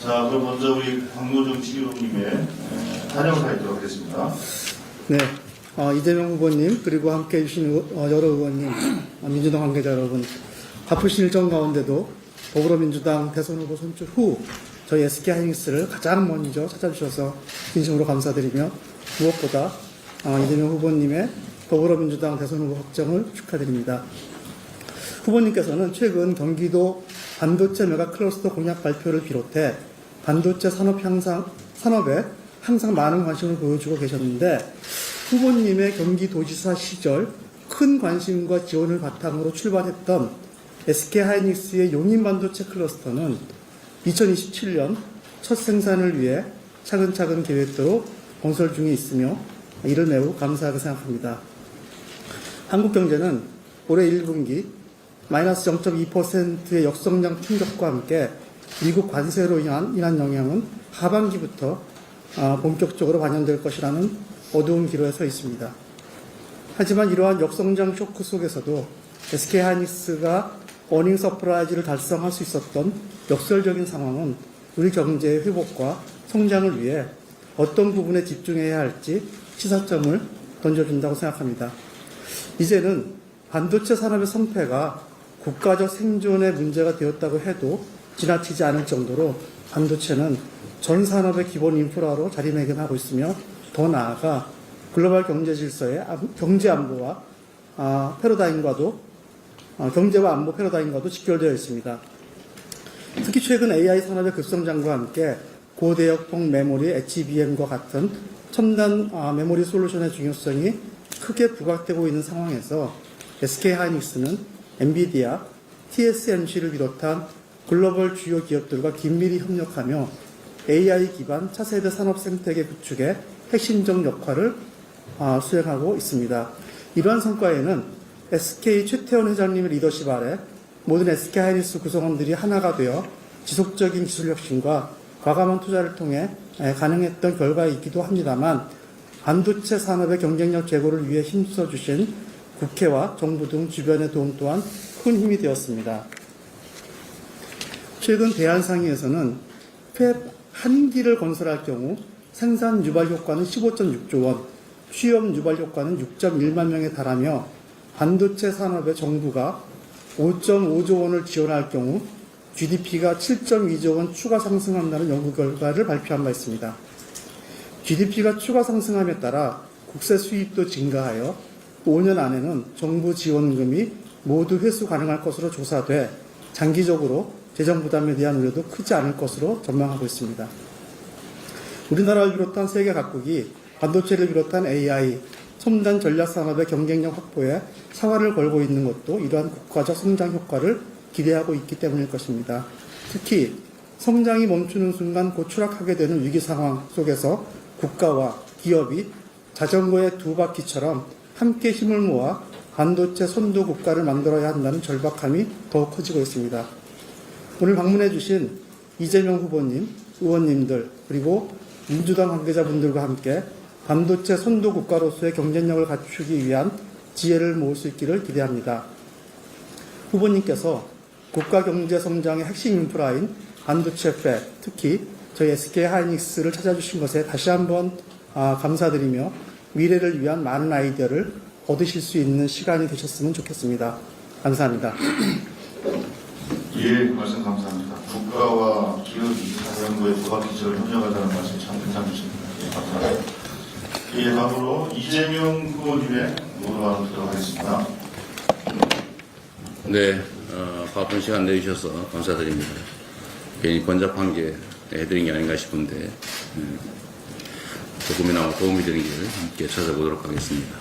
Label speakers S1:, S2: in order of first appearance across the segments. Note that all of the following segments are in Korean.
S1: 자, 그럼 먼저 우리 박노정 지휘부님의 단영을 하도록 하겠습니다.
S2: 네, 이재명 후보님 그리고 함께해 주신 여러 의원님, 민주당 관계자 여러분, 바쁘신 일정 가운데도 더불어민주당 대선 후보 선출 후 저희 SK하이닉스를 가장 먼저 찾아주셔서 진심으로 감사드리며 무엇보다 이재명 후보님의 더불어민주당 대선 후보 확정을 축하드립니다. 후보님께서는 최근 경기도 반도체 메가 클러스터 공약 발표를 비롯해 반도체 산업에 항상 많은 관심을 보여주고 계셨는데, 후보님의 경기도지사 시절 큰 관심과 지원을 바탕으로 출발했던 SK하이닉스의 용인 반도체 클러스터는 2027년 첫 생산을 위해 차근차근 계획대로 건설 중에 있으며 이를 매우 감사하게 생각합니다. 한국경제는 올해 1분기 마이너스 0.2%의 역성장 충격과 함께 미국 관세로 인한 영향은 하반기부터 본격적으로 반영될 것이라는 어두운 기로에 서 있습니다. 하지만 이러한 역성장 쇼크 속에서도 SK하이닉스가 어닝 서프라이즈를 달성할 수 있었던 역설적인 상황은 우리 경제의 회복과 성장을 위해 어떤 부분에 집중해야 할지 시사점을 던져준다고 생각합니다. 이제는 반도체 산업의 성패가 국가적 생존의 문제가 되었다고 해도 지나치지 않을 정도로 반도체는 전 산업의 기본 인프라로 자리매김하고 있으며, 더 나아가 글로벌 경제 질서의 경제 안보와 경제와 안보 패러다임과도 직결되어 있습니다. 특히 최근 AI 산업의 급성장과 함께 고대역폭 메모리 HBM과 같은 첨단 메모리 솔루션의 중요성이 크게 부각되고 있는 상황에서 SK하이닉스는 엔비디아, TSMC를 비롯한 글로벌 주요 기업들과 긴밀히 협력하며 AI 기반 차세대 산업 생태계 구축에 핵심적 역할을 수행하고 있습니다. 이러한 성과에는 SK 최태원 회장님의 리더십 아래 모든 SK하이닉스 구성원들이 하나가 되어 지속적인 기술 혁신과 과감한 투자를 통해 가능했던 결과이기도 합니다만, 반도체 산업의 경쟁력 제고를 위해 힘써주신 국회와 정부 등 주변의 도움 또한 큰 힘이 되었습니다. 최근 대한상의에서는 팹 1기를 건설할 경우 생산 유발 효과는 15.6조 원, 취업 유발 효과는 6.1만 명에 달하며 반도체 산업에 정부가 5.5조 원을 지원할 경우 GDP가 7.2조 원 추가 상승한다는 연구 결과를 발표한 바 있습니다. GDP가 추가 상승함에 따라 국세 수입도 증가하여 5년 안에는 정부 지원금이 모두 회수 가능할 것으로 조사돼 장기적으로 재정 부담에 대한 우려도 크지 않을 것으로 전망하고 있습니다. 우리나라를 비롯한 세계 각국이 반도체를 비롯한 AI, 첨단 전략 산업의 경쟁력 확보에 사활을 걸고 있는 것도 이러한 국가적 성장 효과를 기대하고 있기 때문일 것입니다. 특히 성장이 멈추는 순간 곧 추락하게 되는 위기 상황 속에서 국가와 기업이 자전거의 두 바퀴처럼 함께 힘을 모아 반도체 선도 국가를 만들어야 한다는 절박함이 더욱 커지고 있습니다. 오늘 방문해 주신 이재명 후보님, 의원님들, 그리고 민주당 관계자분들과 함께 반도체 선도 국가로서의 경쟁력을 갖추기 위한 지혜를 모을 수 있기를 기대합니다. 후보님께서 국가 경제 성장의 핵심 인프라인 반도체 팹, 특히 저희 SK하이닉스를 찾아주신 것에 다시 한번 감사드리며 미래를 위한 많은 아이디어를 얻으실 수 있는 시간이 되셨으면 좋겠습니다. 감사합니다.
S1: 예, 말씀 감사합니다. 국가와 기업이 자전거의 두 바퀴처럼 협력하자는 말씀 참 괜찮으십니다. 예, 감사합니다. 예, 다음으로 이재명 후보님의 모두와 듣도록 하겠습니다.
S3: 네, 바쁜 시간 내주셔서 감사드립니다. 괜히 번잡한 게 해드린 게 아닌가 싶은데 조금이나마 도움이 되는 길을 함께 찾아보도록 하겠습니다.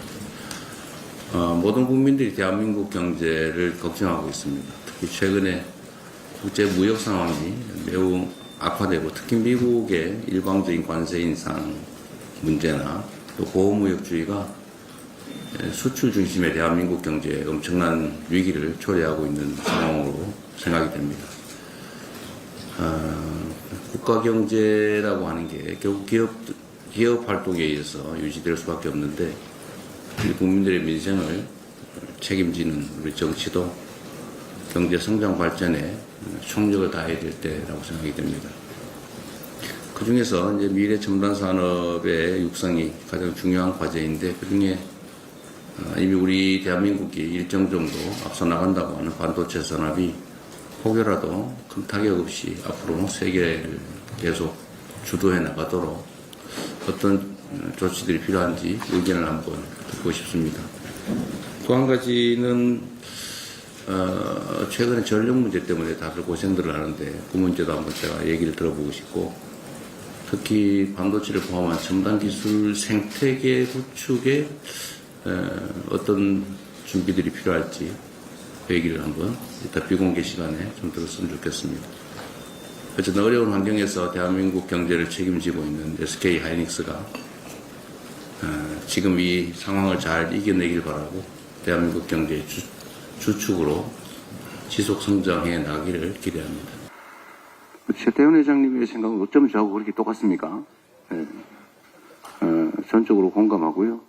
S3: 모든 국민들이 대한민국 경제를 걱정하고 있습니다. 특히 최근에 국제 무역 상황이 매우 악화되고, 특히 미국의 일방적인 관세 인상 문제나 또 보호무역주의가 수출 중심의 대한민국 경제에 엄청난 위기를 초래하고 있는 상황으로 생각이 됩니다. 국가 경제라고 하는 게 결국 기업 활동에 의해서 유지될 수밖에 없는데, 우리 국민들의 민생을 책임지는 우리 정치도 경제 성장 발전에 총력을 다해야 될 때라고 생각이 됩니다. 그 중에서 이제 미래 첨단 산업의 육성이 가장 중요한 과제인데 그 중에 이미 우리 대한민국이 일정 정도 앞서 나간다고 하는 반도체 산업이 혹여라도 큰 타격 없이 앞으로 세계를 계속 주도해 나가도록 어떤 조치들이 필요한지 의견을 한번 듣고 싶습니다. 또 한 가지는 최근에 전력 문제 때문에 다들 고생들을 하는데 그 문제도 한번 제가 얘기를 들어보고 싶고 특히 반도체를 포함한 첨단 기술 생태계 구축에 어떤 준비들이 필요할지 그 얘기를 한번 이따 비공개 시간에 좀 들었으면 좋겠습니다. 어쨌든 어려운 환경에서 대한민국 경제를 책임지고 있는 SK 하이닉스가 지금 이 상황을 잘 이겨내길 바라고 대한민국 경제의 주축으로 지속 성장해 나가기를 기대합니다.
S4: 최태원 회장님의 생각은 어쩜 저하고 그렇게 똑같습니까? 네. 전적으로 공감하고요.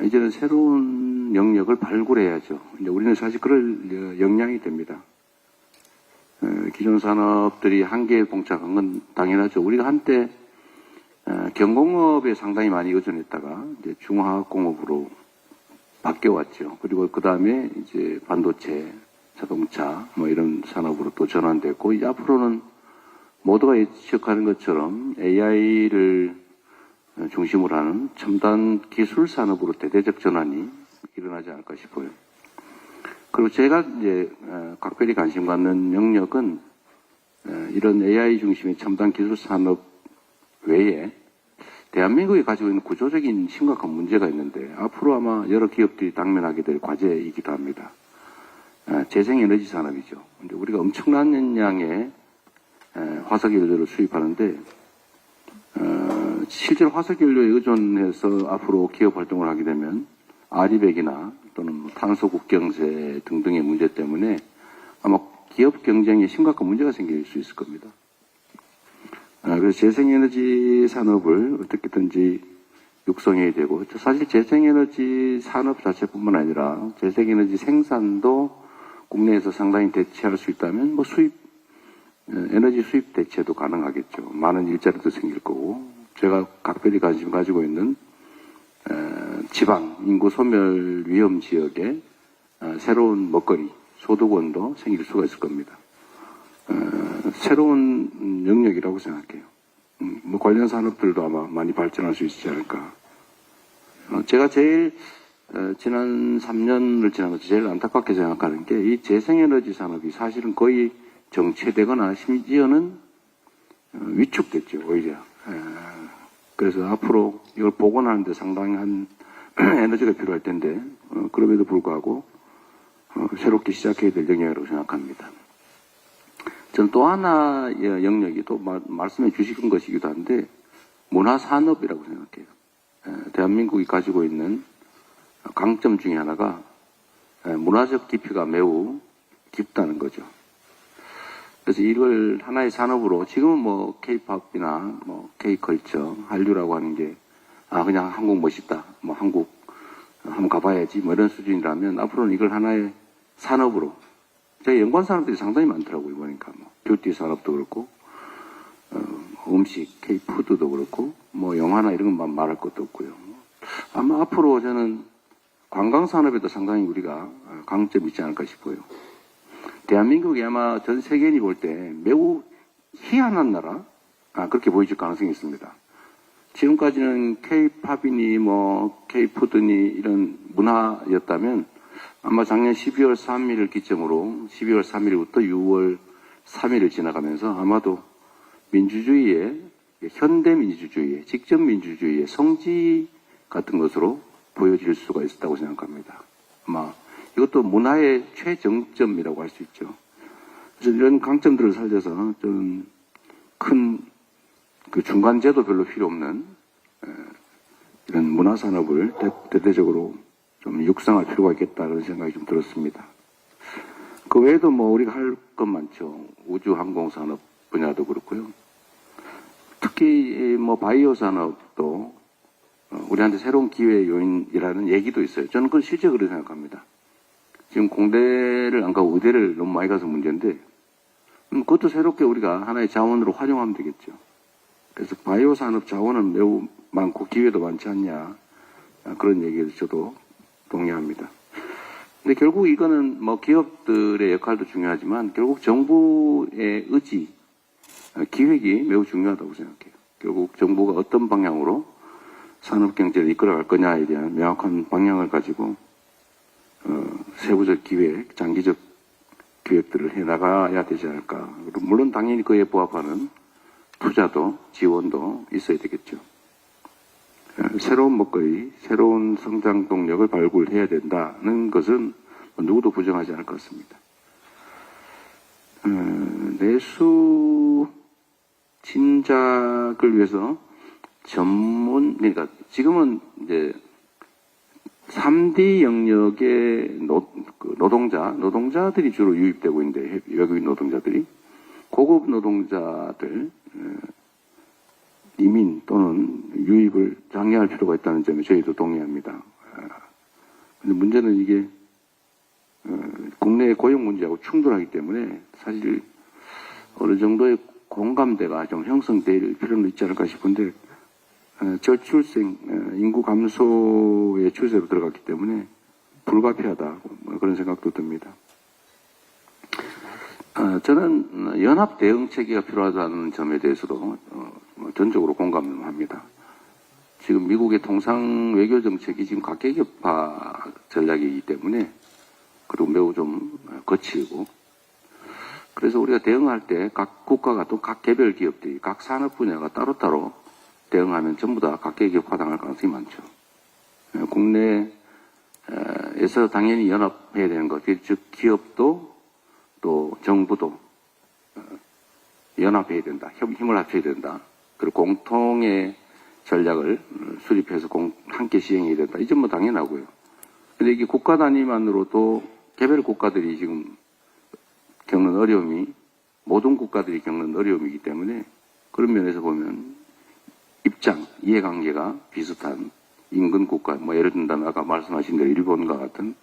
S4: 이제는 새로운 영역을 발굴해야죠. 이제 우리는 사실 그럴 역량이 됩니다. 기존 산업들이 한계에 봉착한 건 당연하죠. 우리가 한때 경공업에 상당히 많이 의존했다가 이제 중화학공업으로 바뀌어왔죠. 그리고 그 다음에 이제 반도체, 자동차 뭐 이런 산업으로 또 전환됐고 이제 앞으로는 모두가 예측하는 것처럼 AI를 중심으로 하는 첨단 기술 산업으로 대대적 전환이 일어나지 않을까 싶어요. 그리고 제가 이제 각별히 관심 갖는 영역은 이런 AI 중심의 첨단 기술 산업 외에 대한민국이 가지고 있는 구조적인 심각한 문제가 있는데 앞으로 아마 여러 기업들이 당면하게 될 과제이기도 합니다. 재생에너지 산업이죠. 근데 우리가 엄청난 양의 화석연료를 수입하는데 실제로 화석연료에 의존해서 앞으로 기업 활동을 하게 되면 아리백이나 또는 탄소 국경세 등등의 문제 때문에 아마 기업 경쟁에 심각한 문제가 생길 수 있을 겁니다. 그래서 재생에너지 산업을 어떻게든지 육성해야 되고 사실 재생에너지 산업 자체뿐만 아니라 재생에너지 생산도 국내에서 상당히 대체할 수 있다면 뭐 에너지 수입 대체도 가능하겠죠. 많은 일자리도 생길 거고 제가 각별히 관심 가지고 있는 지방 인구 소멸 위험 지역에 새로운 먹거리 소득원도 생길 수가 있을 겁니다. 새로운 영역이라고 생각해요. 뭐 관련 산업들도 아마 많이 발전할 수 있지 않을까. 제가 제일 지난 3년을 지나면서 제일 안타깝게 생각하는 게 이 재생에너지 산업이 사실은 거의 정체되거나 심지어는 위축됐죠, 오히려. 그래서 앞으로 이걸 복원하는데 상당한 에너지가 필요할 텐데 그럼에도 불구하고 새롭게 시작해야 될 영역이라고 생각합니다. 저는 또 하나 영역이 또 말씀해 주신 것이기도 한데 문화산업이라고 생각해요. 대한민국이 가지고 있는 강점 중에 하나가 문화적 깊이가 매우 깊다는 거죠. 그래서 이걸 하나의 산업으로 지금은 뭐 K-팝이나 뭐 K-컬처, 한류라고 하는 게 그냥 한국 멋있다, 뭐 한국 한번 가봐야지 뭐 이런 수준이라면 앞으로는 이걸 하나의 산업으로 제가 연관 산업들이 상당히 많더라고요. 보니까 뭐 뷰티 산업도 그렇고 음식, K-푸드도 그렇고 뭐 영화나 이런 것만 말할 것도 없고요. 아마 앞으로 저는 관광 산업에도 상당히 우리가 강점이 있지 않을까 싶어요. 대한민국이 아마 전 세계인이 볼 때 매우 희한한 나라 그렇게 보여줄 가능성이 있습니다. 지금까지는 K-팝이니 뭐 K-푸드니 이런 문화였다면 아마 작년 12월 3일을 기점으로 12월 3일부터 6월 3일을 지나가면서 아마도 민주주의의 현대 민주주의의 직접 민주주의의 성지 같은 것으로 보여질 수가 있었다고 생각합니다. 아마 이것도 문화의 최정점이라고 할 수 있죠. 그래서 이런 강점들을 살려서 좀 큰 그 중간재도 별로 필요 없는 이런 문화산업을 대대적으로 좀 육성할 필요가 있겠다는 생각이 좀 들었습니다. 그 외에도 뭐 우리가 할 것 많죠. 우주항공산업 분야도 그렇고요. 특히 뭐 바이오 산업도 우리한테 새로운 기회 요인이라는 얘기도 있어요. 저는 그건 실제 그렇게 생각합니다. 지금 공대를 안 가고 의대를 너무 많이 가서 문제인데 그것도 새롭게 우리가 하나의 자원으로 활용하면 되겠죠. 그래서 바이오 산업 자원은 매우 많고 기회도 많지 않냐. 그런 얘기를 저도 동의합니다. 근데 결국 이거는 뭐 기업들의 역할도 중요하지만 결국 정부의 의지, 기획이 매우 중요하다고 생각해요. 결국 정부가 어떤 방향으로 산업 경제를 이끌어갈 거냐에 대한 명확한 방향을 가지고 세부적 기획, 장기적 기획들을 해나가야 되지 않을까. 물론 당연히 그에 부합하는 투자도 지원도 있어야 되겠죠. 새로운 먹거리, 새로운 성장 동력을 발굴해야 된다는 것은 누구도 부정하지 않을 것 같습니다. 내수 진작을 위해서 그러니까 지금은 이제 3D 영역의 노동자들이 주로 유입되고 있는데, 외국인 노동자들이. 고급 노동자들, 이민 또는 유입을 장려할 필요가 있다는 점에 저희도 동의합니다. 근데 문제는 이게, 국내의 고용 문제하고 충돌하기 때문에 사실 어느 정도의 공감대가 좀 형성될 필요는 있지 않을까 싶은데, 저출생, 인구 감소의 추세로 들어갔기 때문에 불가피하다, 그런 생각도 듭니다. 저는 연합 대응 체계가 필요하다는 점에 대해서도 전적으로 공감합니다. 지금 미국의 통상 외교 정책이 지금 각계격파 전략이기 때문에, 그리고 매우 좀 거칠고, 그래서 우리가 대응할 때 각 국가가 또 각 개별 기업들이 각 산업 분야가 따로따로 대응하면 전부 다 각계격파 당할 가능성이 많죠. 국내에서 당연히 연합해야 되는 것, 즉 기업도 또 정부도 연합해야 된다. 힘을 합쳐야 된다. 그리고 공통의 전략을 수립해서 함께 시행해야 된다. 이 점은 당연하고요. 근데 이게 국가 단위만으로도 개별 국가들이 지금 겪는 어려움이 모든 국가들이 겪는 어려움이기 때문에, 그런 면에서 보면 이해관계가 비슷한 인근 국가, 예를 든다면 아까 말씀하신 대로 일본과 같은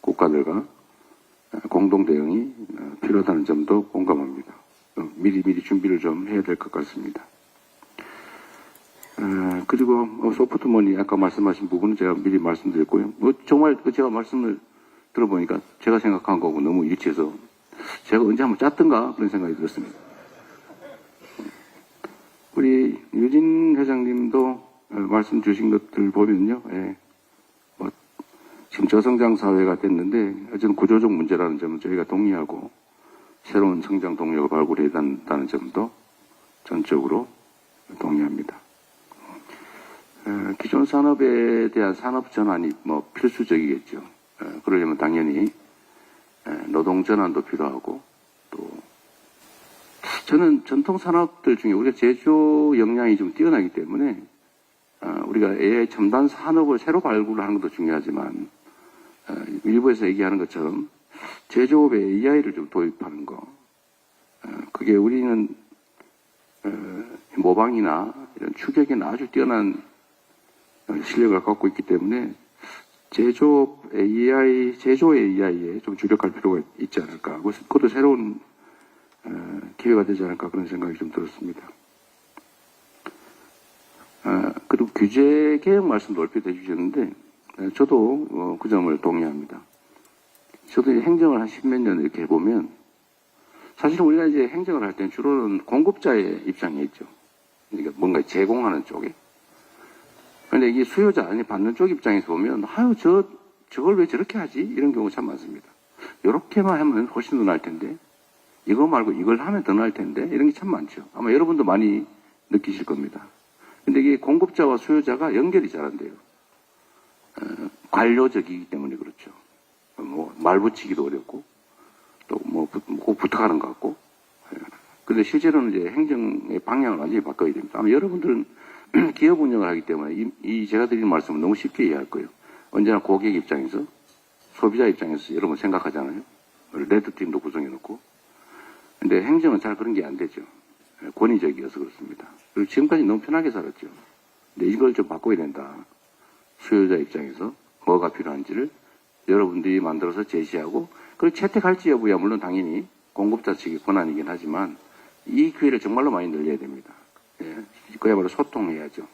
S4: 국가들과 공동 대응이 필요하다는 점도 공감합니다. 미리 준비를 좀 해야 될 것 같습니다. 그리고 소프트머니 아까 말씀하신 부분은 제가 미리 말씀드렸고요. 정말 제가 말씀을 들어보니까 제가 생각한 거고 너무 일치해서 제가 언제 한번 짰던가 그런 생각이 들었습니다. 우리 유진 회장님도 말씀 주신 것들 보면요. 지금 저성장 사회가 됐는데 어쨌든 구조적 문제라는 점은 저희가 동의하고, 새로운 성장 동력을 발굴해야 한다는 점도 전적으로 동의합니다. 기존 산업에 대한 산업 전환이 필수적이겠죠. 그러려면 당연히 노동 전환도 필요하고, 또 저는 전통 산업들 중에 우리가 제조 역량이 좀 뛰어나기 때문에 우리가 AI 첨단 산업을 새로 발굴하는 것도 중요하지만, 일부에서 얘기하는 것처럼 제조업에 AI를 좀 도입하는 거, 그게 우리는 모방이나 이런 추격에는 아주 뛰어난 실력을 갖고 있기 때문에 제조 AI에 좀 주력할 필요가 있지 않을까. 그것도 새로운 기회가 되지 않을까, 그런 생각이 좀 들었습니다. 그리고 규제 개혁 말씀도 얼핏 해주셨는데, 저도 그 점을 동의합니다. 저도 행정을 한 10몇 년 이렇게 해보면, 사실 우리가 이제 행정을 할 때는 주로는 공급자의 입장에 있죠. 그러니까 뭔가 제공하는 쪽에. 근데 이게 수요자, 아니 받는 쪽 입장에서 보면, 저걸 왜 저렇게 하지? 이런 경우가 참 많습니다. 이렇게만 하면 훨씬 더 나을 텐데, 이거 말고 이걸 하면 더 나을 텐데, 이런 게 참 많죠. 아마 여러분도 많이 느끼실 겁니다. 근데 이게 공급자와 수요자가 연결이 잘 안 돼요. 관료적이기 때문에 그렇죠. 말 붙이기도 어렵고, 또 꼭 부탁하는 것 같고. 근데 실제로는 이제 행정의 방향을 완전히 바꿔야 됩니다. 아마 여러분들은 기업 운영을 하기 때문에 제가 드리는 말씀은 너무 쉽게 이해할 거예요. 언제나 고객 입장에서, 소비자 입장에서 여러분 생각하잖아요. 레드팀도 구성해놓고. 근데 행정은 잘 그런 게 안 되죠. 권위적이어서 그렇습니다. 그리고 지금까지 너무 편하게 살았죠. 근데 이걸 좀 바꿔야 된다. 수요자 입장에서 뭐가 필요한지를 여러분들이 만들어서 제시하고, 그걸 채택할지 여부야 물론 당연히 공급자 측의 권한이긴 하지만 이 기회를 정말로 많이 늘려야 됩니다. 예, 그야말로 소통해야죠.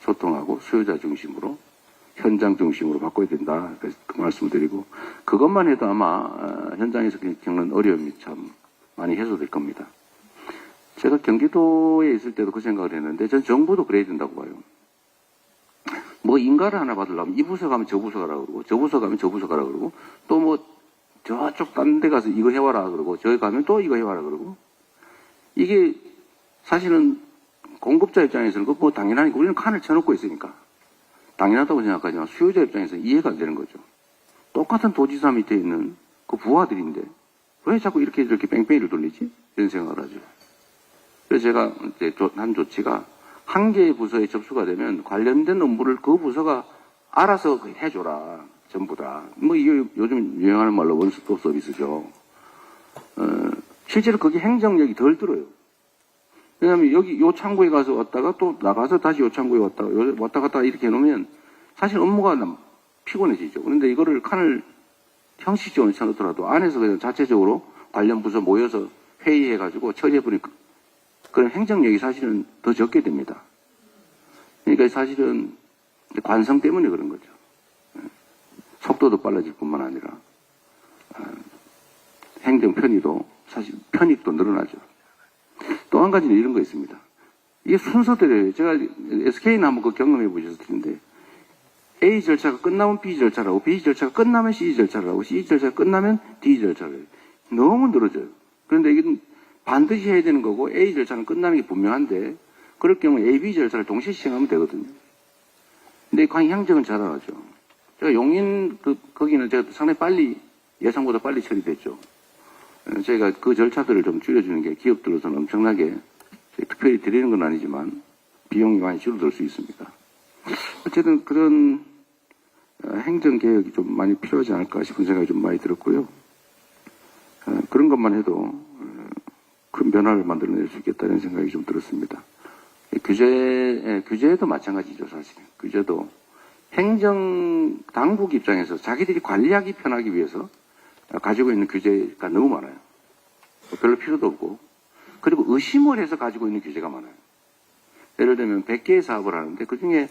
S4: 소통하고 수요자 중심으로 현장 중심으로 바꿔야 된다. 그래서 그 말씀을 드리고 그것만 해도 아마 현장에서 겪는 어려움이 참 많이 해소될 겁니다. 제가 경기도에 있을 때도 그 생각을 했는데 전 정부도 그래야 된다고 봐요. 뭐 인가를 하나 받으려면 이 부서 가면 저 부서 가라 그러고 저 부서 가면 저 부서 가라 그러고 또 뭐 저쪽 딴 데 가서 이거 해와라 그러고 저기 가면 또 이거 해와라 그러고 이게 사실은 공급자 입장에서는 그거 당연하니까 우리는 칸을 쳐놓고 있으니까 당연하다고 생각하지만 수요자 입장에서는 이해가 안 되는 거죠. 똑같은 도지사 밑에 있는 그 부하들인데 왜 자꾸 이렇게 저렇게 뺑뺑이를 돌리지? 이런 생각을 하죠. 그래서 제가 이제 한 조치가 한 개의 부서에 접수가 되면 관련된 업무를 그 부서가 알아서 해줘라. 전부 다. 뭐 이게 요즘 유행하는 말로 원스톱 서비스죠. 실제로 그게 행정력이 덜 들어요. 왜냐하면 여기 요 창구에 가서 왔다가 또 나가서 다시 요 창구에 왔다 갔다 이렇게 해놓으면 사실 업무가 피곤해지죠. 그런데 이거를 칸을 형식적으로 쳐놓더라도 안에서 그냥 자체적으로 관련 부서 모여서 회의해가지고 처리해보니까 그런 행정력이 사실은 더 적게 됩니다. 그러니까 사실은 관성 때문에 그런 거죠. 속도도 빨라질 뿐만 아니라 행정 편의도 사실 편익도 늘어나죠. 또 한 가지는 이런 거 있습니다. 이게 순서대로 제가 SK는 한번 그 경험해 보셨을 텐데 A 절차가 끝나면 B 절차라고 B 절차가 끝나면 C 절차라고 C 절차가 끝나면 D 절차라고 너무 늘어져요. 그런데 이게 반드시 해야 되는 거고 A 절차는 끝나는 게 분명한데 그럴 경우 A, B 절차를 동시에 시행하면 되거든요. 근데 과연 행정은 잘 안 하죠. 제가 용인 거기는 제가 상당히 빨리 예상보다 빨리 처리됐죠. 저희가 그 절차들을 좀 줄여주는 게 기업들로서는 엄청나게 특별히 드리는 건 아니지만 비용이 많이 줄어들 수 있습니다. 어쨌든 그런 행정개혁이 좀 많이 필요하지 않을까 싶은 생각이 좀 많이 들었고요. 그런 것만 해도 큰 변화를 만들어낼 수 있겠다는 생각이 좀 들었습니다. 규제도 마찬가지죠, 사실. 규제도 행정 당국 입장에서 자기들이 관리하기 편하기 위해서 가지고 있는 규제가 너무 많아요. 별로 필요도 없고. 그리고 의심을 해서 가지고 있는 규제가 많아요. 예를 들면 100개의 사업을 하는데 그 중에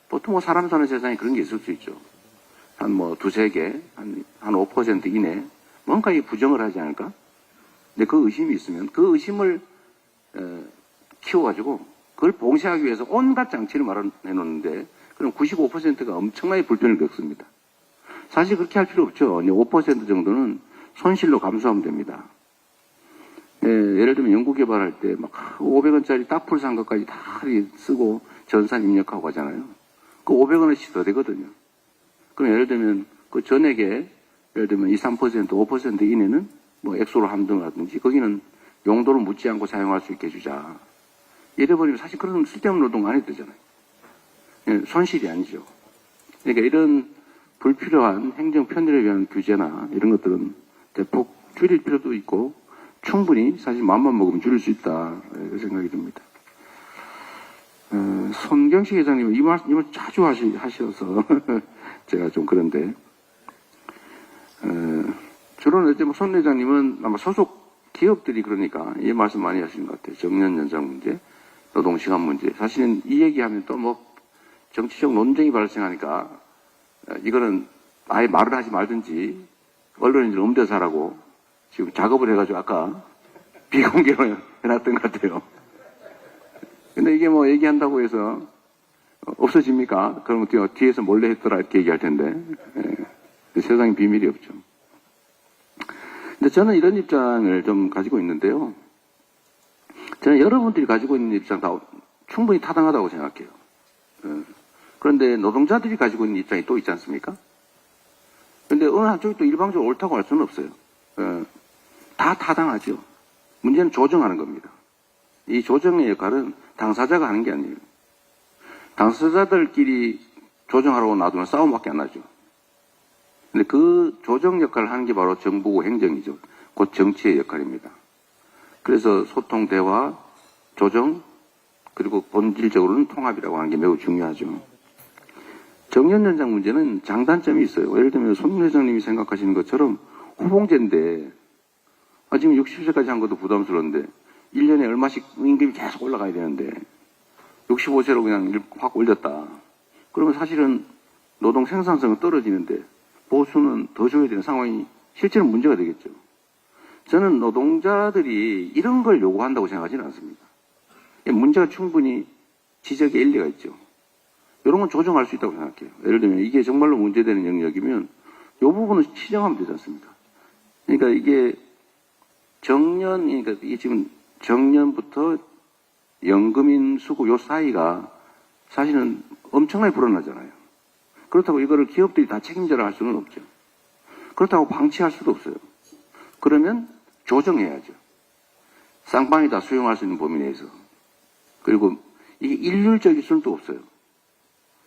S4: 보통 뭐 사람 사는 세상에 그런 게 있을 수 있죠. 한 뭐 두세 개, 한 5% 이내 뭔가 이 부정을 하지 않을까? 근데 그 의심이 있으면 그 의심을 키워가지고 그걸 봉쇄하기 위해서 온갖 장치를 마련해 놓는데 그럼 95%가 엄청나게 불편을 겪습니다. 사실 그렇게 할 필요 없죠. 5% 정도는 손실로 감수하면 됩니다. 예를 들면 연구개발할 때 막 500원짜리 딱풀 산 것까지 다 쓰고 전산 입력하고 가잖아요. 그 500원어치 더 되거든요. 그럼 예를 들면 그 전액에 예를 들면 2, 3%, 5% 이내는 뭐 액수로 함등하든지 거기는 용도를 묻지 않고 사용할 수 있게 해주자. 이래버리면 사실 그런 쓸데없는 노동 안 해도 되잖아요. 손실이 아니죠. 그러니까 이런 불필요한 행정 편의를 위한 규제나 이런 것들은 대폭 줄일 필요도 있고 충분히 사실 마음만 먹으면 줄일 수 있다 이런 생각이 듭니다. 손경식 회장님은 이 말씀 자주 하셔서 제가 좀 그런데 주로는 이제 손 회장님은 아마 소속 기업들이 그러니까 이 말씀 많이 하시는 것 같아요. 정년 연장 문제, 노동시간 문제. 사실은 이 얘기하면 또 뭐 정치적 논쟁이 발생하니까 이거는 아예 말을 하지 말든지 언론인들 음대서 하라고 지금 작업을 해가지고 아까 비공개로 해놨던 것 같아요. 근데 이게 뭐 얘기한다고 해서 없어집니까? 그러면 뒤에서 몰래 했더라 이렇게 얘기할 텐데 세상에 비밀이 없죠. 근데 저는 이런 입장을 좀 가지고 있는데요. 저는 여러분들이 가지고 있는 입장 다 충분히 타당하다고 생각해요. 그런데 노동자들이 가지고 있는 입장이 또 있지 않습니까? 그런데 어느 한쪽이 또 일방적으로 옳다고 할 수는 없어요. 다 타당하죠. 문제는 조정하는 겁니다. 이 조정의 역할은 당사자가 하는 게 아니에요. 당사자들끼리 조정하라고 놔두면 싸움밖에 안 나죠. 근데 그 조정 역할을 하는 게 바로 정부고 행정이죠. 곧 정치의 역할입니다. 그래서 소통, 대화, 조정, 그리고 본질적으로는 통합이라고 하는 게 매우 중요하죠. 정년 연장 문제는 장단점이 있어요. 예를 들면 손 회장님이 생각하시는 것처럼 후봉제인데 지금 60세까지 한 것도 부담스러운데 1년에 얼마씩 임금이 계속 올라가야 되는데 65세로 그냥 확 올렸다. 그러면 사실은 노동 생산성은 떨어지는데 보수는 더 줘야 되는 상황이 실제로 문제가 되겠죠. 저는 노동자들이 이런 걸 요구한다고 생각하지는 않습니다. 문제가 충분히 지적의 일리가 있죠. 이런 건 조정할 수 있다고 생각해요. 예를 들면 이게 정말로 문제되는 영역이면 이 부분을 치정하면 되지 않습니까? 그러니까 이게 그러니까 이게 지금 정년부터 연금인 수급 요 사이가 사실은 엄청나게 불어나잖아요. 그렇다고 이거를 기업들이 다 책임져라 할 수는 없죠. 그렇다고 방치할 수도 없어요. 그러면 조정해야죠. 쌍방이 다 수용할 수 있는 범위 내에서. 그리고 이게 일률적일 수는 또 없어요.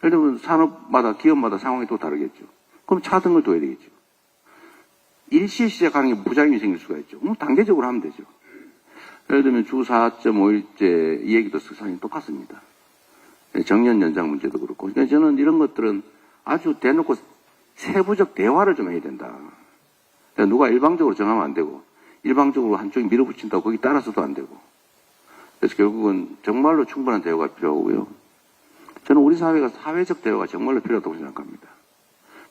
S4: 예를 들면 산업마다, 기업마다 상황이 또 다르겠죠. 그럼 차등을 둬야 되겠죠. 일시에 시작하는 게 부작용이 생길 수가 있죠. 단계적으로 하면 되죠. 예를 들면 주 4.5일제 이 얘기도 사실 똑같습니다. 정년 연장 문제도 그렇고. 그러니까 저는 이런 것들은 아주 대놓고 세부적 대화를 좀 해야 된다. 그러니까 누가 일방적으로 정하면 안 되고, 일방적으로 한쪽이 밀어붙인다고 거기 따라서도 안 되고. 그래서 결국은 정말로 충분한 대화가 필요하고요. 저는 우리 사회가 사회적 대화가 정말로 필요하다고 생각합니다.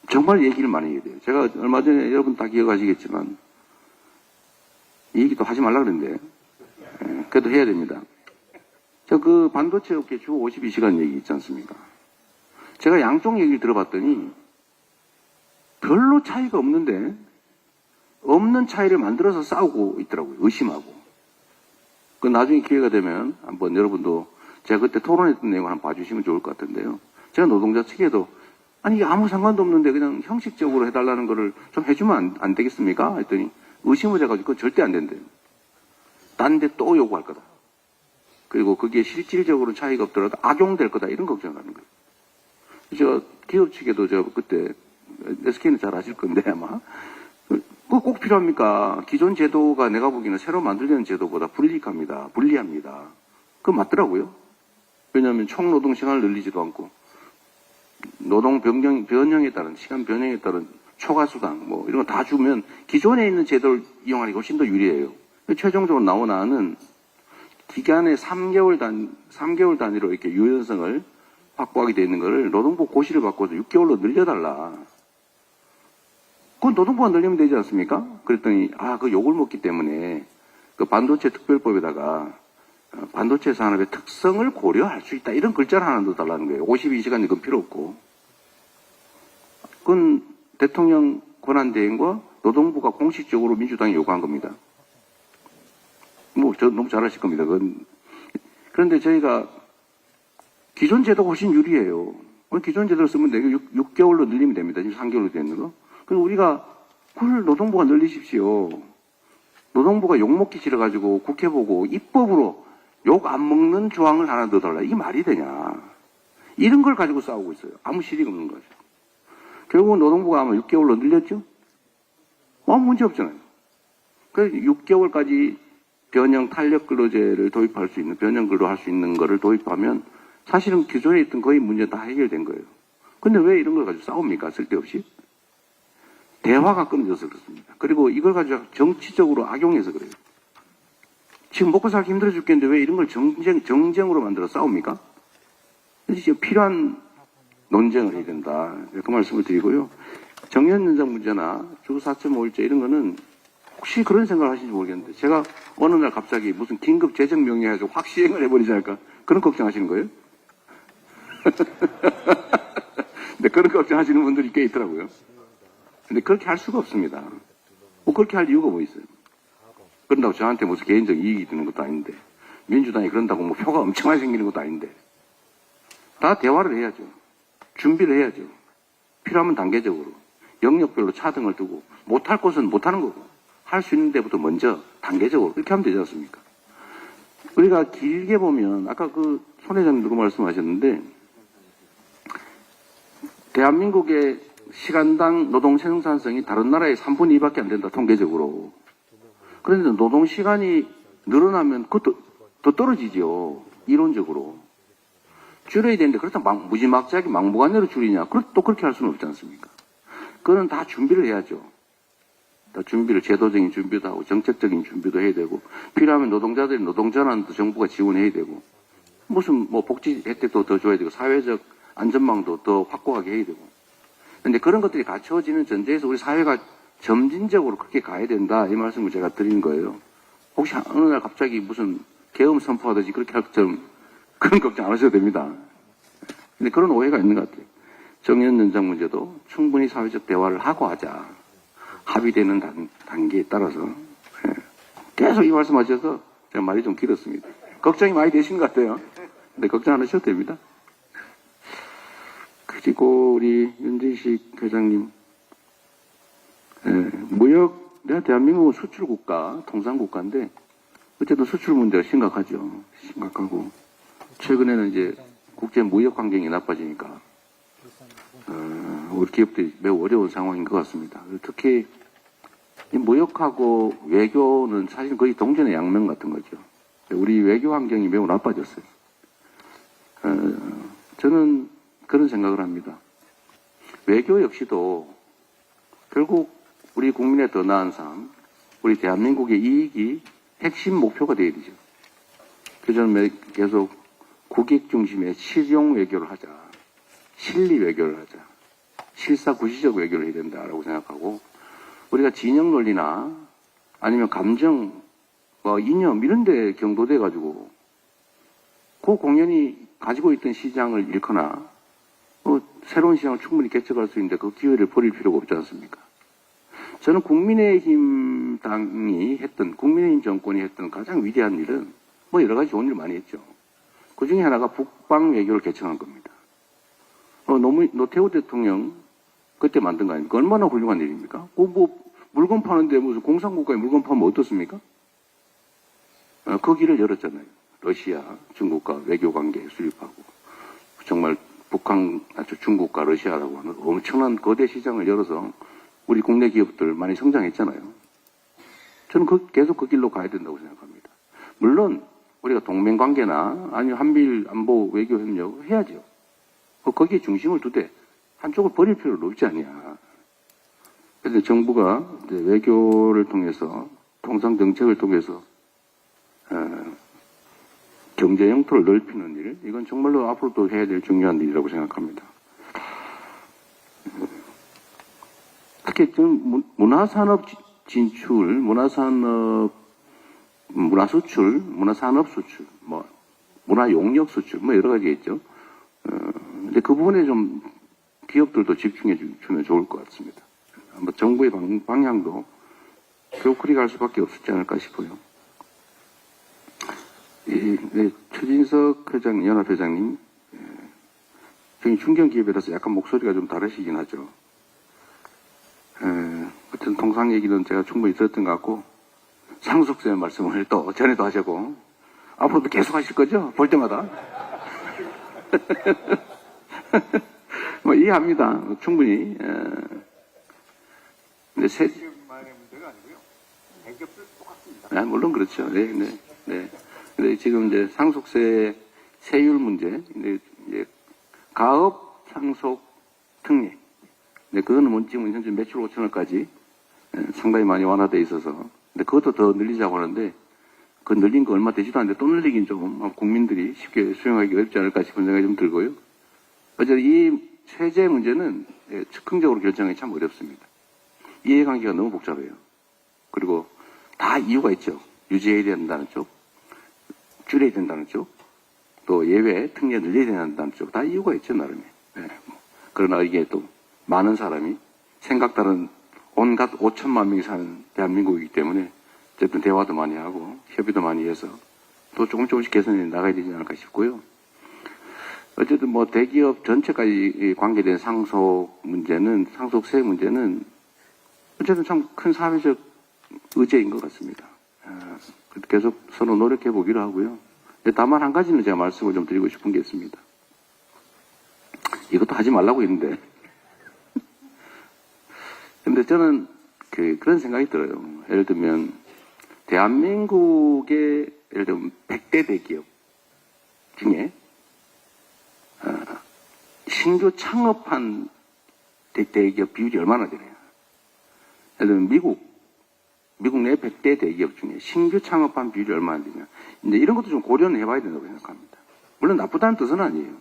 S4: 정말 얘기를 많이 해야 돼요. 제가 얼마 전에 여러분 다 기억하시겠지만, 이 얘기도 하지 말라 그랬는데, 그래도 해야 됩니다. 저 그 반도체 업계 주 52시간 얘기 있지 않습니까? 제가 양쪽 얘기를 들어봤더니 별로 차이가 없는데 없는 차이를 만들어서 싸우고 있더라고요. 의심하고. 그 나중에 기회가 되면 한번 여러분도 제가 그때 토론했던 내용을 한번 봐주시면 좋을 것 같은데요. 제가 노동자 측에도 아니 이게 아무 상관도 없는데 그냥 형식적으로 해달라는 거를 좀 해주면 안 되겠습니까? 했더니 의심을 해가지고 그건 절대 안 된대요. 딴 데 또 요구할 거다. 그리고 그게 실질적으로 차이가 없더라도 악용될 거다. 이런 걱정을 하는 거예요. 제가 기업 측에도 저 그때 SK는 잘 아실 건데 아마 그거 꼭 필요합니까? 기존 제도가 내가 보기에는 새로 만들려는 제도보다 불리합니다. 그거 맞더라고요. 왜냐하면 총 노동 시간을 늘리지도 않고 노동 변형에 따른 시간 변형에 따른 초과 수당 뭐 이런 거 다 주면 기존에 있는 제도를 이용하는 게 훨씬 더 유리해요. 최종적으로 나온 안은 기간의 3개월 단위로 이렇게 유연성을 확보하게 되어 있는 거를 노동부 고시를 바꿔서 6개월로 늘려달라. 그건 노동부가 늘리면 되지 않습니까? 그랬더니 그 욕을 먹기 때문에 그 반도체 특별법에다가 반도체 산업의 특성을 고려할 수 있다. 이런 글자를 하나 넣어달라는 거예요. 52시간 이건 필요 없고. 그건 대통령 권한대행과 노동부가 공식적으로 민주당이 요구한 겁니다. 저 너무 잘하실 겁니다. 그런데 저희가 기존 제도가 훨씬 유리해요. 기존 제도를 쓰면 되게 6개월로 늘리면 됩니다. 지금 3개월로 되는 거. 그리고 우리가 그걸 노동부가 늘리십시오. 노동부가 욕먹기 싫어가지고 국회 보고 입법으로 욕 안 먹는 조항을 하나 넣어달라. 이게 말이 되냐. 이런 걸 가지고 싸우고 있어요. 아무 실익 없는 거죠. 결국은 노동부가 아마 6개월로 늘렸죠? 아무 문제 없잖아요. 그래서 6개월까지 변형 탄력 근로제를 도입할 수 있는, 변형 근로 할 수 있는 거를 도입하면 사실은 기존에 있던 거의 문제 다 해결된 거예요. 근데 왜 이런 걸 가지고 싸웁니까? 쓸데없이? 대화가 끊어져서 그렇습니다. 그리고 이걸 가지고 정치적으로 악용해서 그래요. 지금 먹고 살기 힘들어 죽겠는데 왜 이런 걸 정쟁으로 만들어 싸웁니까? 이제 필요한 논쟁을 해야 된다. 그 말씀을 드리고요. 정년 연장 문제나 주 4.5일제 이런 거는 혹시 그런 생각을 하시는지 모르겠는데 제가 어느 날 갑자기 무슨 긴급 재정 명령해가지고 확 시행을 해버리지 않을까 그런 걱정하시는 거예요? 근데 그런 걱정하시는 분들이 꽤 있더라고요. 근데 그렇게 할 수가 없습니다. 그렇게 할 이유가 뭐 있어요? 그런다고 저한테 무슨 개인적 이익이 드는 것도 아닌데 민주당이 그런다고 뭐 표가 엄청나게 생기는 것도 아닌데 다 대화를 해야죠. 준비를 해야죠. 필요하면 단계적으로 영역별로 차등을 두고 못할 곳은 못하는 거고 할 수 있는 데부터 먼저 단계적으로 그렇게 하면 되지 않습니까? 우리가 길게 보면 아까 그 손 회장님도 그 말씀하셨는데 대한민국의 시간당 노동 생산성이 다른 나라의 3분의 2밖에 안 된다 통계적으로. 그런데 노동 시간이 늘어나면 그것도 더 떨어지죠. 이론적으로. 줄여야 되는데 그렇다고 무지막지하게 막무가내로 줄이냐? 또 그렇게 할 수는 없지 않습니까? 그거는 다 준비를 해야죠. 또 준비를, 제도적인 준비도 하고, 정책적인 준비도 해야 되고, 필요하면 노동자들이 노동전환도 정부가 지원해야 되고, 무슨 뭐 복지 혜택도 더 줘야 되고, 사회적 안전망도 더 확고하게 해야 되고. 근데 그런 것들이 갖춰지는 전제에서 우리 사회가 점진적으로 그렇게 가야 된다. 이 말씀을 제가 드리는 거예요. 혹시 어느 날 갑자기 무슨 계엄 선포하듯이 그렇게 할 것처럼 그런 걱정 안 하셔도 됩니다. 근데 그런 오해가 있는 것 같아요. 정년 연장 문제도 충분히 사회적 대화를 하고 하자. 합의되는 단계에 따라서. 예. 계속 이 말씀하셔서 제가 말이 좀 길었습니다. 걱정이 많이 되신 것 같아요. 근데 걱정 안 하셔도 됩니다. 그리고 우리 윤진식 회장님, 내가 대한민국은 수출국가, 통상국가인데 어쨌든 수출 문제가 심각하죠. 심각하고 최근에는 이제 국제 무역 환경이 나빠지니까 우리 기업들이 매우 어려운 상황인 것 같습니다. 특히 이 무역하고 외교는 사실 거의 동전의 양면 같은 거죠. 우리 외교 환경이 매우 나빠졌어요. 저는 그런 생각을 합니다. 외교 역시도 결국 우리 국민의 더 나은 삶, 우리 대한민국의 이익이 핵심 목표가 되어야 되죠. 그래서 저는 계속 국익 중심의 실용 외교를 하자. 실리 외교를 하자. 실사구시적 외교를 해야 된다라고 생각하고, 우리가 진영 논리나 아니면 감정, 이념 이런 데 경도돼 가지고 그 공연이 가지고 있던 시장을 잃거나 새로운 시장을 충분히 개척할 수 있는데 그 기회를 버릴 필요가 없지 않습니까? 저는 국민의힘 당이 했던, 국민의힘 정권이 했던 가장 위대한 일은 여러 가지 좋은 일 많이 했죠. 그 중에 하나가 북방 외교를 개척한 겁니다. 노태우 대통령 그때 만든 거 아닙니까? 얼마나 훌륭한 일입니까? 물건 파는데 무슨 공산국가에 물건 파면 어떻습니까? 그 길을 열었잖아요. 러시아, 중국과 외교 관계 수립하고 정말 북한, 중국과 러시아라고 하는 엄청난 거대 시장을 열어서 우리 국내 기업들 많이 성장했잖아요. 저는 계속 그 길로 가야 된다고 생각합니다. 물론 우리가 동맹관계나 아니면 한미일 안보 외교 협력 해야죠. 거기에 중심을 두되 한쪽을 버릴 필요는 없지 않냐. 그래서 정부가 이제 외교를 통해서 통상 정책을 통해서 경제 영토를 넓히는 일, 이건 정말로 앞으로도 해야 될 중요한 일이라고 생각합니다. 특히 좀 문화산업 진출, 문화수출, 문화산업 수출, 문화용역 수출, 여러 가지 있죠. 근데 그 부분에 좀 기업들도 집중해 주면 좋을 것 같습니다. 정부의 방향도 결국 그리 갈 수밖에 없지 않을까 싶어요. 최진석 회장, 연합회장님, 저희 중견기업이라서 약간 목소리가 좀 다르시긴 하죠. 어쨌든 통상 얘기는 제가 충분히 들었던 것 같고, 상속세 말씀을 또 전에도 하셨고, 앞으로도 계속 하실 거죠? 볼 때마다. 이해합니다. 충분히. 근데
S5: 기업만의 문제가 아니고요. 대기업도 똑같습니다.
S4: 물론 그렇죠. 네. 근데 지금 이제 상속세 세율 문제, 이제 가업 상속 특례. 근데 그거는 지금 현재 매출 5천억까지 상당히 많이 완화되어 있어서, 근데 그것도 더 늘리자고 하는데, 그 늘린 거 얼마 되지도 않는데 또 늘리긴 좀 국민들이 쉽게 수용하기 어렵지 않을까 싶은 생각이 좀 들고요. 어쨌든 이 세제 문제는 즉흥적으로 결정하기 참 어렵습니다. 이해관계가 너무 복잡해요. 그리고 다 이유가 있죠. 유지해야 된다는 쪽, 줄여야 된다는 쪽, 또 예외, 특례 늘려야 된다는 쪽, 다 이유가 있죠, 나름에. 그러나 이게 또 많은 사람이 생각 다른 온갖 5천만 명이 사는 대한민국이기 때문에 어쨌든 대화도 많이 하고 협의도 많이 해서 또 조금씩 개선해 나가야 되지 않을까 싶고요. 어쨌든 대기업 전체까지 관계된 상속세 문제는 어쨌든 참 큰 사회적 의제인 것 같습니다. 계속 서로 노력해 보기로 하고요. 다만 한 가지는 제가 말씀을 좀 드리고 싶은 게 있습니다. 이것도 하지 말라고 했는데. 근데 저는 그런 생각이 들어요. 예를 들면 대한민국의 예를 들면 100대 대기업 중에 신규 창업한 대기업 비율이 얼마나 되나요? 예를 들면 미국 미국 내 100대 대기업 중에 신규 창업한 비율이 얼마나 되냐. 이제 이런 것도 좀 고려는 해봐야 된다고 생각합니다. 물론 나쁘다는 뜻은 아니에요.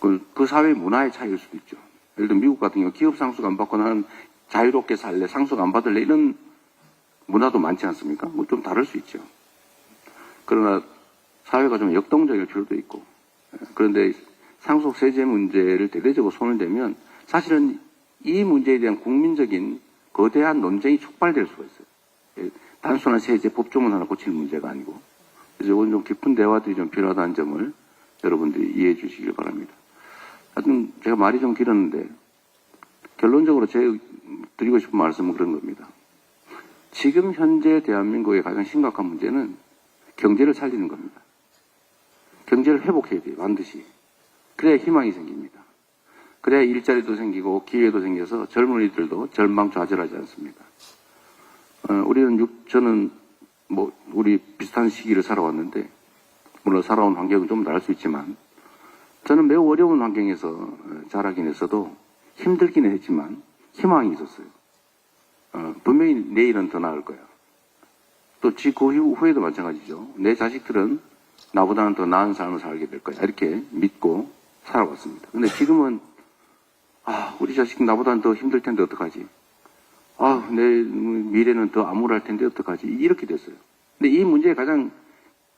S4: 그 사회 문화의 차이일 수도 있죠. 예를 들어 미국 같은 경우 기업 상속 안 받고 나는 자유롭게 살래, 상속 안 받을래 이런 문화도 많지 않습니까? 뭐 좀 다를 수 있죠. 그러나 사회가 좀 역동적일 필요도 있고, 그런데 상속 세제 문제를 대대적으로 손을 대면 사실은 이 문제에 대한 국민적인 거대한 논쟁이 촉발될 수가 있어요. 단순한 세제 법조문 하나 고치는 문제가 아니고. 그래서 이건 좀 깊은 대화들이 좀 필요하다는 점을 여러분들이 이해해 주시길 바랍니다. 하여튼 제가 말이 좀 길었는데 결론적으로 제가 드리고 싶은 말씀은 그런 겁니다. 지금 현재 대한민국의 가장 심각한 문제는 경제를 살리는 겁니다. 경제를 회복해야 돼요. 반드시. 그래야 희망이 생깁니다. 그래야 일자리도 생기고 기회도 생겨서 젊은이들도 절망좌절하지 않습니다. 저는 뭐 우리 비슷한 시기를 살아왔는데 물론 살아온 환경은 좀 다를 수 있지만 저는 매우 어려운 환경에서 자라긴 했어도 힘들기는 했지만 희망이 있었어요. 분명히 내일은 더 나을 거야. 또 그 후에도 마찬가지죠. 내 자식들은 나보다는 더 나은 삶을 살게 될 거야. 이렇게 믿고 살아왔습니다. 근데 지금은 우리 자식 나보다는 더 힘들 텐데 어떡하지? 내 미래는 더 암울할 텐데 어떡하지? 이렇게 됐어요. 근데 이 문제의 가장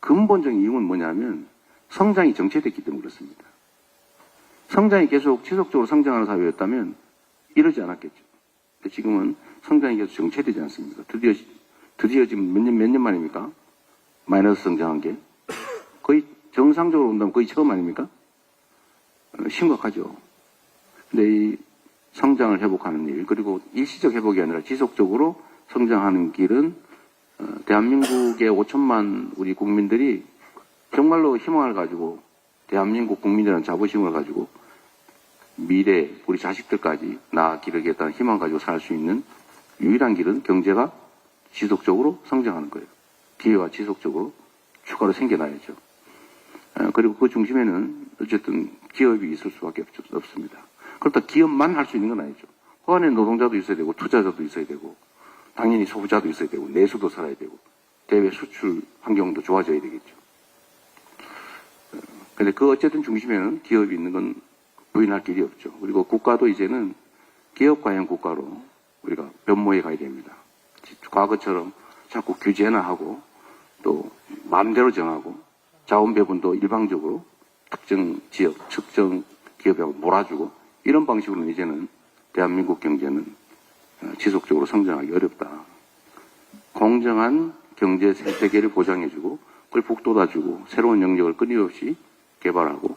S4: 근본적인 이유는 뭐냐면 성장이 정체됐기 때문에 그렇습니다. 성장이 계속 지속적으로 성장하는 사회였다면 이러지 않았겠죠. 근데 지금은 성장이 계속 정체되지 않습니까? 드디어 지금 몇 년 만입니까? 마이너스 성장한 게. 거의 정상적으로 온다면 거의 처음 아닙니까? 심각하죠. 근데 이 성장을 회복하는 일, 그리고 일시적 회복이 아니라 지속적으로 성장하는 길은 대한민국의 5천만 우리 국민들이 정말로 희망을 가지고 대한민국 국민이라는 자부심을 가지고 미래 우리 자식들까지 나아 기르겠다는 희망 가지고 살 수 있는 유일한 길은 경제가 지속적으로 성장하는 거예요. 기회가 지속적으로 추가로 생겨나야죠. 그리고 그 중심에는 어쨌든 기업이 있을 수밖에 없습니다. 그렇다 기업만 할 수 있는 건 아니죠. 그 안에 노동자도 있어야 되고 투자자도 있어야 되고 당연히 소비자도 있어야 되고 내수도 살아야 되고 대외 수출 환경도 좋아져야 되겠죠. 근데 그 어쨌든 중심에는 기업이 있는 건 부인할 길이 없죠. 그리고 국가도 이제는 기업가형 국가로 우리가 변모해 가야 됩니다. 과거처럼 자꾸 규제나 하고 또 마음대로 정하고 자원 배분도 일방적으로 특정 지역, 특정 기업에 몰아주고 이런 방식으로는 이제는 대한민국 경제는 지속적으로 성장하기 어렵다. 공정한 경제 세계를 보장해주고 그걸 북돋아주고 새로운 영역을 끊임없이 개발하고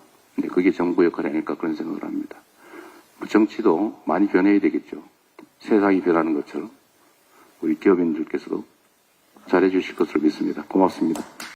S4: 그게 정부 역할이 아닐까 그런 생각을 합니다. 정치도 많이 변해야 되겠죠. 세상이 변하는 것처럼 우리 기업인들께서도 잘해 주실 것으로 믿습니다. 고맙습니다.